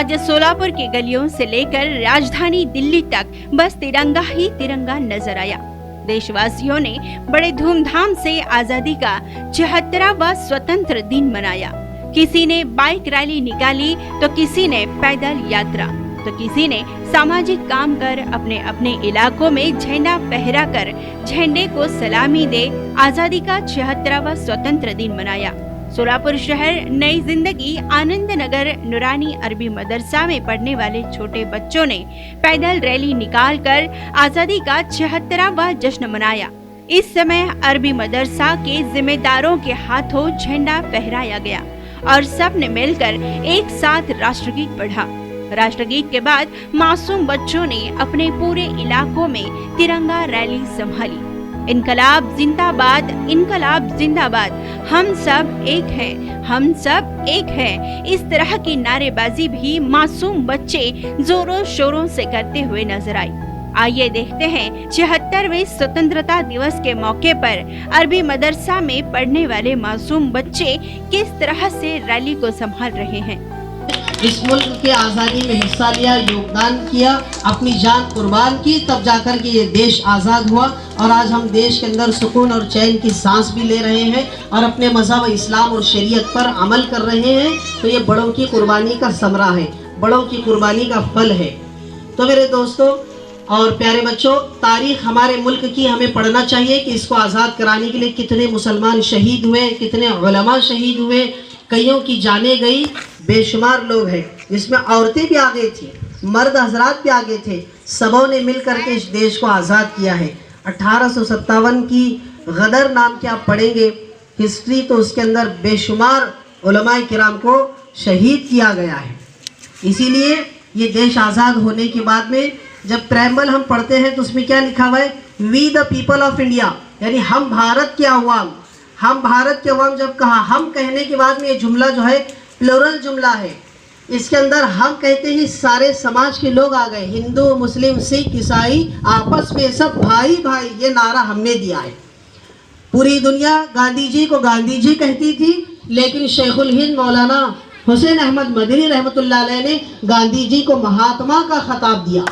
आज सोलापुर की गलियों से लेकर राजधानी दिल्ली तक बस तिरंगा ही तिरंगा नजर आया। देशवासियों ने बड़े धूमधाम से आजादी का 74वां स्वतंत्र दिन मनाया। किसी ने बाइक रैली निकाली तो किसी ने पैदल यात्रा तो किसी ने सामाजिक काम कर अपने अपने इलाकों में झंडा फहरा कर झंडे को सलामी दे आजादी का 76वां स्वतंत्र दिन मनाया। सोलापुर शहर नई जिंदगी आनंद नगर नूरानी अरबी मदरसा में पढ़ने वाले छोटे बच्चों ने पैदल रैली निकालकर आजादी का 76वां जश्न मनाया। इस समय अरबी मदरसा के जिम्मेदारों के हाथों झंडा फहराया गया और सब ने मिलकर एक साथ राष्ट्रगीत पढ़ा। राष्ट्रगीत के बाद मासूम बच्चों ने अपने पूरे इलाकों में तिरंगा रैली संभाली। इनकलाब जिंदाबाद, इनकलाब जिंदाबाद, हम सब एक हैं, हम सब एक हैं। इस तरह की नारेबाजी भी मासूम बच्चे जोरों शोरों से करते हुए नजर आई। आइए देखते हैं 76वें स्वतंत्रता दिवस के मौके पर अरबी मदरसा में पढ़ने वाले मासूम बच्चे किस तरह से रैली को संभाल रहे हैं। इस मुल्क के आज़ादी में हिस्सा लिया, योगदान किया, अपनी जान कुर्बान की, तब जाकर के ये देश आज़ाद हुआ और आज हम देश के अंदर सुकून और चैन की सांस भी ले रहे हैं और अपने मज़हब इस्लाम और शरीयत पर अमल कर रहे हैं। तो ये बड़ों की कुर्बानी का समरा है, बड़ों की कुर्बानी का फल है। तो मेरे दोस्तों और प्यारे बच्चों, तारीख़ हमारे मुल्क की हमें पढ़ना चाहिए कि इसको आज़ाद कराने के लिए कितने मुसलमान शहीद हुए, कितने उलमा शहीद हुए, कईयों की जाने गई, बेशुमार लोग हैं, जिसमें औरतें भी आगे थी, मर्द हजरात भी आगे थे। सबों ने मिल करके इस देश को आज़ाद किया है। 1857 की गदर नाम के आप पढ़ेंगे हिस्ट्री, तो उसके अंदर बेशुमार उलमाए किराम को शहीद किया गया है। इसीलिए ये देश आज़ाद होने के बाद में जब प्रेम्बल हम पढ़ते हैं तो उसमें क्या लिखा हुआ है, we the people of India, यानी हम भारत के अवाम। हम भारत के अवाम जब कहा, हम कहने के बाद में ये जुमला जो है प्लूरल जुमला है। इसके अंदर हम कहते ही सारे समाज के लोग आ गए, हिंदू मुस्लिम सिख ईसाई आपस में सब भाई भाई, ये नारा हमने दिया है। पूरी दुनिया गांधी जी को गांधी जी कहती थी, लेकिन शेखुल हिंद मौलाना हुसैन अहमद मदनी रहमतुल्लाह अलैह ने गांधी जी को महात्मा का खिताब दिया।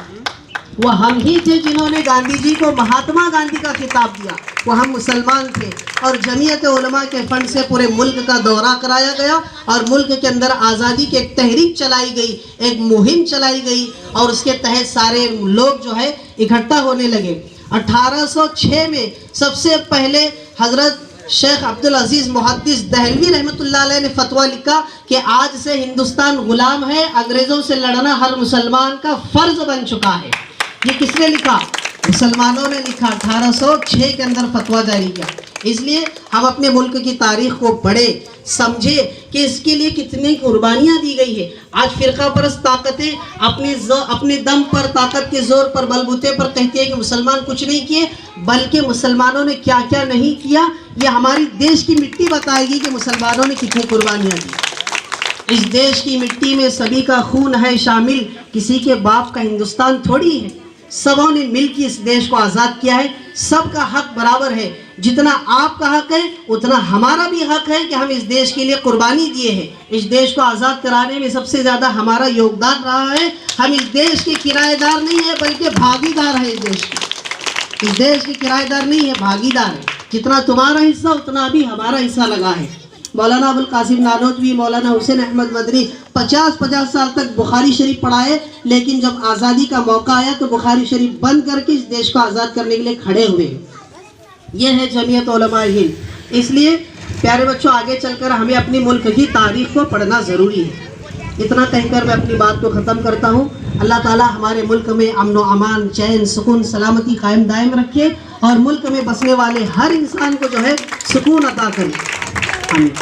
वो हम ही थे जिन्होंने गांधी जी को महात्मा गांधी का खिताब दिया। वो हम मुसलमान थे और जमीयत उलमा के फंड से पूरे मुल्क का दौरा कराया गया और मुल्क के अंदर आज़ादी की एक तहरीक चलाई गई, एक मुहिम चलाई गई और उसके तहत सारे लोग जो है इकट्ठा होने लगे। 1806 में सबसे पहले हजरत शेख अब्दुल अजीज मुहद्दिस दहलवी रहमतुल्लाह अलैह ने फतवा लिखा कि आज से हिंदुस्तान गुलाम है, अंग्रेज़ों से लड़ना हर मुसलमान का फ़र्ज बन चुका है। ये किसने लिखा? मुसलमानों ने लिखा। 1806 के अंदर फतवा जारी किया। इसलिए हम अपने मुल्क की तारीख़ को पढ़े, समझे कि इसके लिए कितनी कुर्बानियाँ दी गई है। आज फ़िरका परस्त ताकतें अपने दम पर, ताकत के ज़ोर पर, बलबूते पर कहती है कि मुसलमान कुछ नहीं किए, बल्कि मुसलमानों ने क्या क्या नहीं किया ये हमारी देश की मिट्टी बताएगी कि मुसलमानों ने कितनी कुर्बानियाँ दी। इस देश की मिट्टी में सभी का खून है शामिल, किसी के बाप का हिंदुस्तान थोड़ी है। सबों ने मिलकर इस देश को आज़ाद किया है। सबका हक बराबर है। जितना आपका हक है उतना हमारा भी हक है कि हम इस देश के लिए कुर्बानी दिए हैं। इस देश को आज़ाद कराने में सबसे ज़्यादा हमारा योगदान रहा है। हम इस देश के किराएदार नहीं है बल्कि भागीदार है। इस देश के किराएदार नहीं है, भागीदार है। जितना तुम्हारा हिस्सा उतना भी हमारा हिस्सा लगा है। मौलाना अबुल कासिम नानोतवी, मौलाना हुसैन अहमद मदनी 50-50 साल तक बुखारी शरीफ पढ़ाए, लेकिन जब आज़ादी का मौका आया तो बुखारी शरीफ बंद करके इस देश को आज़ाद करने के लिए खड़े हुए। ये है जमीयत उलमा हिंद। इसलिए प्यारे बच्चों, आगे चलकर हमें अपने मुल्क की तारीख़ को पढ़ना ज़रूरी है। इतना कहकर मैं अपनी बात को ख़त्म करता हूँ। अल्लाह ताला हमारे मुल्क में अमन व अमान, चैन, सुकून, सलामती कायम दायम रखे और मुल्क में बसने वाले हर इंसान को जो है सुकून अता करे। आमीन।